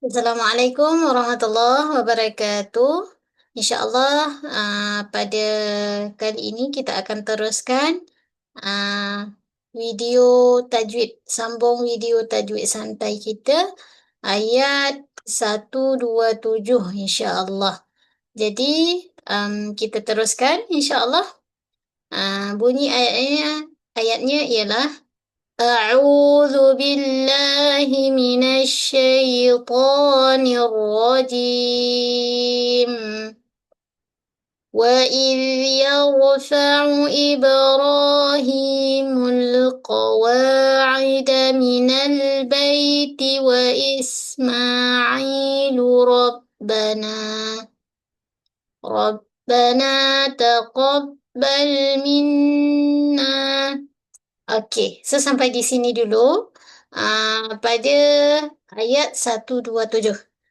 Assalamualaikum warahmatullahi wabarakatuh. InsyaAllah pada kali ini kita akan teruskan video tajwid, sambung video tajwid santai kita ayat 127 insyaAllah. Jadi kita teruskan insyaAllah. Bunyi ayatnya ialah أعوذ بالله من الشيطان الرجيم وإذ يرفع إبراهيم القواعد من البيت وإسماعيل ربنا تقبل منا. Okey, so sampai di sini dulu. Pada ayat 127.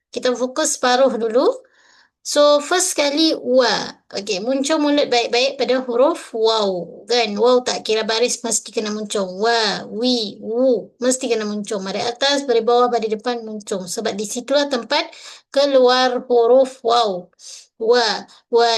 Kita fokus separuh dulu. So, first kali wa. Okey, muncul mulut baik-baik pada huruf waw. Kan? Waw tak kira baris mesti kena muncul. Wa, wi, wu. Mesti kena muncul. Dari atas, dari bawah, dari depan muncul. Sebab di situlah tempat keluar huruf waw. Wa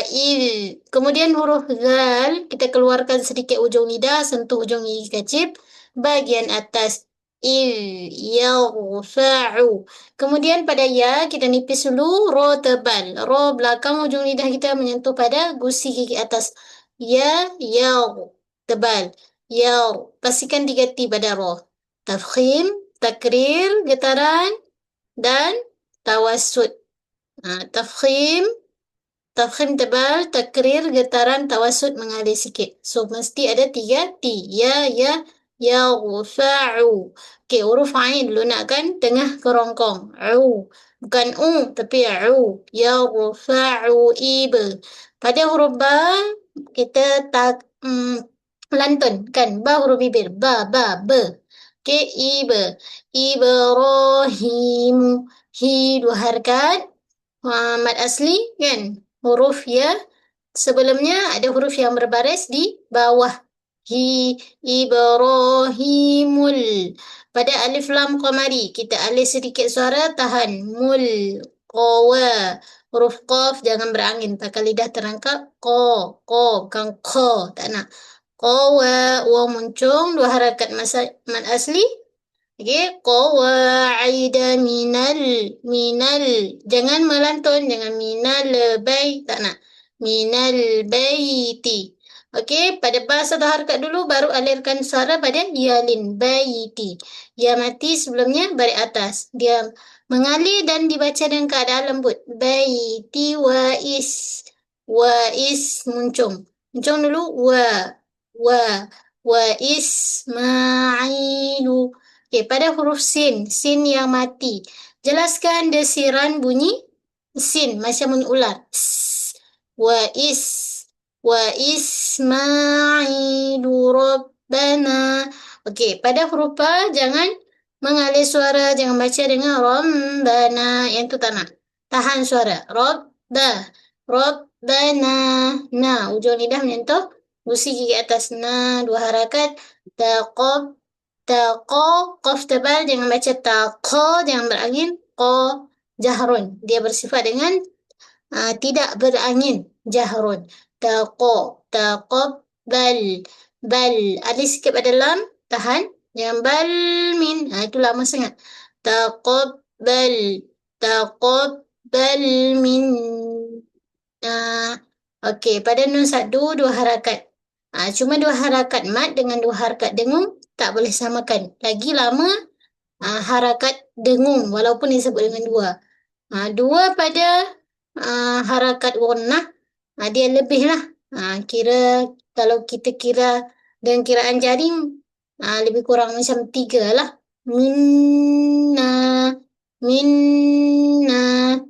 il. Kemudian huruf zal, kita keluarkan sedikit ujung lidah, sentuh ujung gigi kecil. Bagian atas il, yarfa'u. Kemudian pada ya, kita nipis dulu, ro tebal. Ro belakang ujung lidah kita menyentuh pada gusi gigi atas. Ya, yaw, tebal. Yaw, pastikan 3 T pada ro. Tafkhim, takrir, getaran, dan tawassut. Tafkhim, Tafkhim tebal, takrir, getaran, tawassut mengalir sikit. So, mesti ada 3 T. Ya, yaghfa'u. Okey, huruf Ain dulu nak kan? Tengah kerongkong. Au. Bukan tapi au. Yaghfa'u iba. Pada huruf Ba, kita lantun kan? Ba huruf bibir. Ba, be. Okey, iba. Ibrahimu. Hi 2 harakat. Mad asli kan? Huruf ya. Sebelumnya ada huruf yang berbaris di bawah. Ibrahimul. Pada alif lam qamari, kita alih sedikit suara, tahan. Qawa. Huruf qaf jangan berangin. Pakai lidah terangkap. Bukan ko. Tak nak. Qawa. Waw muncung. 2 harakat mad asli. Okey, qawaida minal. Jangan melantun, jangan minal bait, tak nak. Minal baiti. Okey, pada ba 1 harakat dulu baru alirkan suara pada yalin baiti. Ya mati sebelumnya balik atas. Dia mengalir dan dibaca dengan keadaan lembut. Baiti wa is muncung. Muncung dulu wa ismailu. Okey, pada huruf sin yang mati. Jelaskan desiran bunyi sin macam bunyi ular. Wa ismailu rabbana. Okey, pada huruf ba jangan mengalir suara, jangan baca dengan rabbana. Yang tu tak nak. Tahan suara. Rabbana. Nah, ujung lidah menyentuh gusi gigi atas. 2 harakat. Qaf tebal, jangan baca taqa, jangan berangin. Jahrun. Dia bersifat dengan tidak berangin. Jahrun. Taqabbal. Bal. Alih sikit pada lam, tahan. Jangan bal min. Itu lama sangat. Taqabbal min. Okey, pada nun sadu 2 harakat. Cuma 2 harakat mat dengan 2 harakat dengung tak boleh samakan. Lagi lama harakat dengung walaupun disebut dengan 2. 2 pada harakat gunnah, dia lebih lah. Kira kalau kita kira dengan kiraan jaring, lebih kurang macam 3 lah. Minna.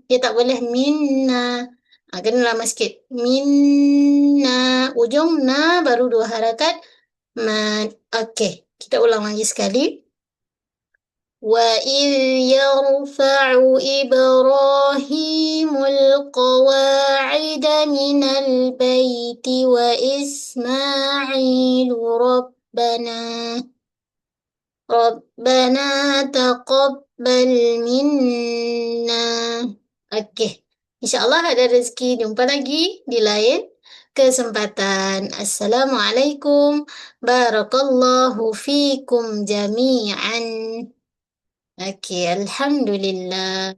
Dia tak boleh minna. Kena lama sikit. Minna. Ujung na baru 2 harakat. Okey, kita ulang lagi sekali. وَإِذْ يَرْفَعُ إِبْرَاهِيمُ الْقَوَاعِدَ مِنَ الْبَيْتِ وَإِسْمَاعِيلُ رَبَّنَا ربنا تقبل منا. Okey. InsyaAllah ada rezeki jumpa lagi di lain kesempatan. Assalamualaikum. Barakallahu fikum jami'an. Okey, Alhamdulillah.